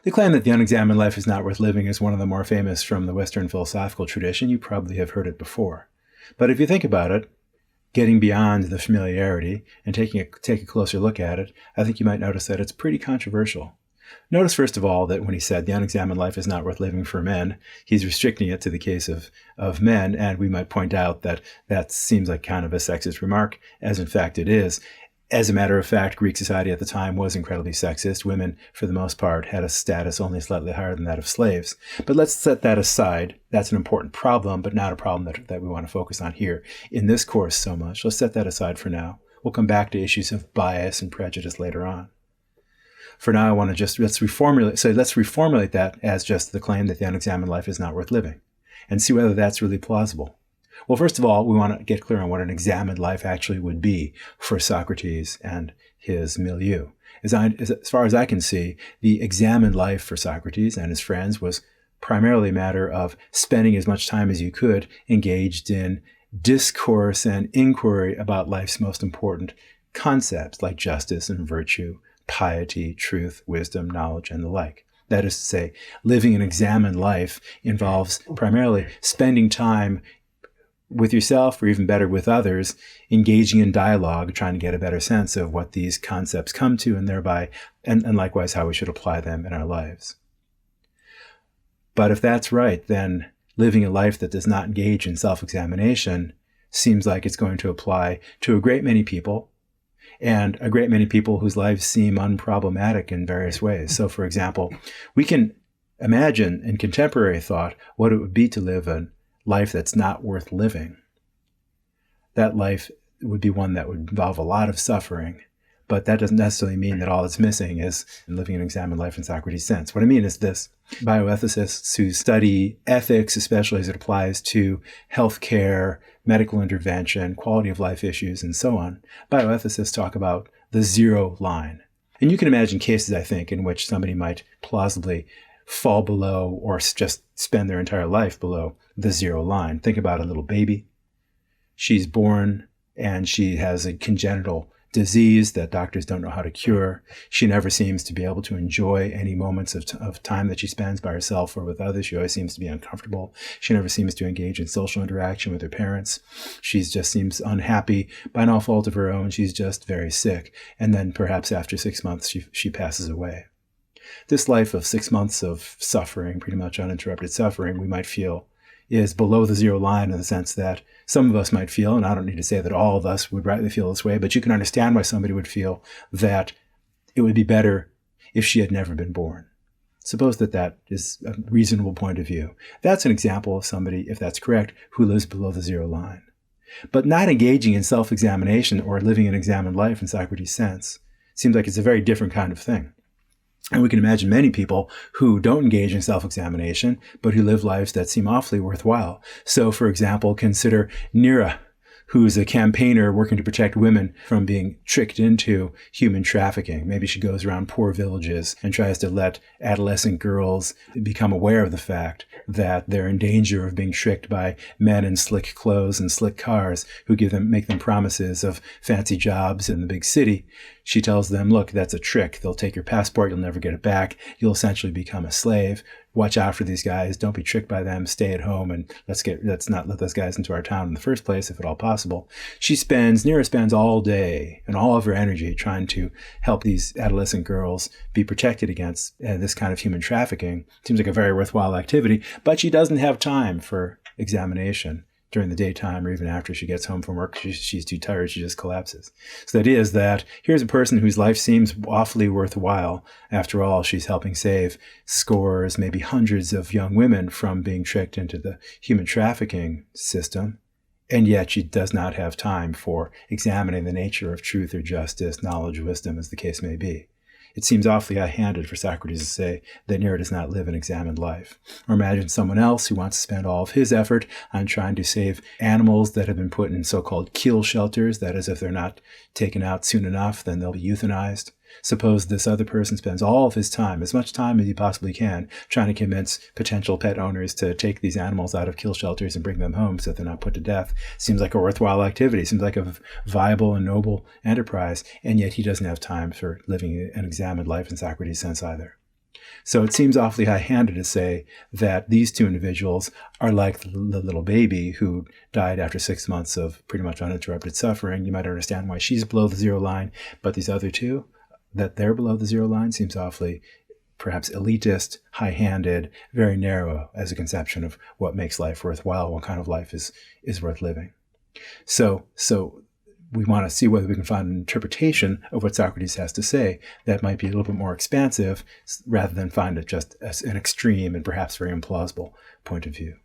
The claim that the unexamined life is not worth living is one of the more famous from the Western philosophical tradition. You probably have heard it before. But if you think about it, getting beyond the familiarity and take a closer look at it, I think you might notice that it's pretty controversial. Notice, first of all, that when he said the unexamined life is not worth living for men, he's restricting it to the case of men, and we might point out that that seems like kind of a sexist remark, as in fact it is. As a matter of fact, Greek society at the time was incredibly sexist. Women, for the most part, had a status only slightly higher than that of slaves. But let's set that aside. That's an important problem, but not a problem that we want to focus on here in this course so much. Let's set that aside for now. We'll come back to issues of bias and prejudice later on. For now, I want to just, let's reformulate that as just the claim that the unexamined life is not worth living and see whether that's really plausible. Well, first of all, we want to get clear on what an examined life actually would be for Socrates and his milieu. As far as I can see, the examined life for Socrates and his friends was primarily a matter of spending as much time as you could engaged in discourse and inquiry about life's most important concepts like justice and virtue, piety, truth, wisdom, knowledge, and the like. That is to say, living an examined life involves primarily spending time with yourself, or even better, with others, engaging in dialogue, trying to get a better sense of what these concepts come to, and thereby, and likewise how we should apply them in our lives. But if that's right, then living a life that does not engage in self-examination seems like it's going to apply to a great many people, and a great many people whose lives seem unproblematic in various ways. So, for example, we can imagine in contemporary thought what it would be to live a life that's not worth living. That life would be one that would involve a lot of suffering, but that doesn't necessarily mean that all that's missing is living an examined life in Socrates' sense. What I mean is this: bioethicists who study ethics, especially as it applies to healthcare, medical intervention, quality of life issues, and so on, bioethicists talk about the zero line. And you can imagine cases, I think, in which somebody might plausibly fall below or just spend their entire life below the zero line. Think about a little baby. She's born and she has a congenital disease that doctors don't know how to cure. She never seems to be able to enjoy any moments of time that she spends by herself or with others. She always seems to be uncomfortable. She never seems to engage in social interaction with her parents. She just seems unhappy by no fault of her own. She's just very sick. And then perhaps after 6 months, she passes away. This life of 6 months of suffering, pretty much uninterrupted suffering, we might feel is below the zero line in the sense that some of us might feel, and I don't need to say that all of us would rightly feel this way, but you can understand why somebody would feel that it would be better if she had never been born. Suppose that is a reasonable point of view. That's an example of somebody, if that's correct, who lives below the zero line. But not engaging in self-examination or living an examined life in Socrates' sense seems like it's a very different kind of thing. And we can imagine many people who don't engage in self-examination, but who live lives that seem awfully worthwhile. So, for example, consider Nira, who's a campaigner working to protect women from being tricked into human trafficking. Maybe she goes around poor villages and tries to let adolescent girls become aware of the fact that they're in danger of being tricked by men in slick clothes and slick cars who make them promises of fancy jobs in the big city. She tells them, look, that's a trick. They'll take your passport. You'll never get it back. You'll essentially become a slave. Watch out for these guys. Don't be tricked by them. Stay at home and let's not let those guys into our town in the first place, if at all possible. Nira spends all day and all of her energy trying to help these adolescent girls be protected against this kind of human trafficking. Seems like a very worthwhile activity, but she doesn't have time for examination during the daytime or even after she gets home from work. She's too tired. She just collapses. So that is that here's a person whose life seems awfully worthwhile. After all, she's helping save scores, maybe hundreds of young women from being tricked into the human trafficking system. And yet she does not have time for examining the nature of truth or justice, knowledge, wisdom, as the case may be. It seems awfully high-handed for Socrates to say that Nira does not live an examined life. Or imagine someone else who wants to spend all of his effort on trying to save animals that have been put in so-called kill shelters. That is, if they're not taken out soon enough, then they'll be euthanized. Suppose this other person spends all of his time, as much time as he possibly can, trying to convince potential pet owners to take these animals out of kill shelters and bring them home so that they're not put to death. Seems like a worthwhile activity. Seems like a viable and noble enterprise. And yet he doesn't have time for living an examined life in Socrates' sense either. So it seems awfully high-handed to say that these two individuals are like the little baby who died after 6 months of pretty much uninterrupted suffering. You might understand why she's below the zero line, but these other two, that they're below the zero line, seems awfully perhaps elitist, high-handed, very narrow as a conception of what makes life worthwhile, what kind of life is worth living. So we want to see whether we can find an interpretation of what Socrates has to say that might be a little bit more expansive rather than find it just as an extreme and perhaps very implausible point of view.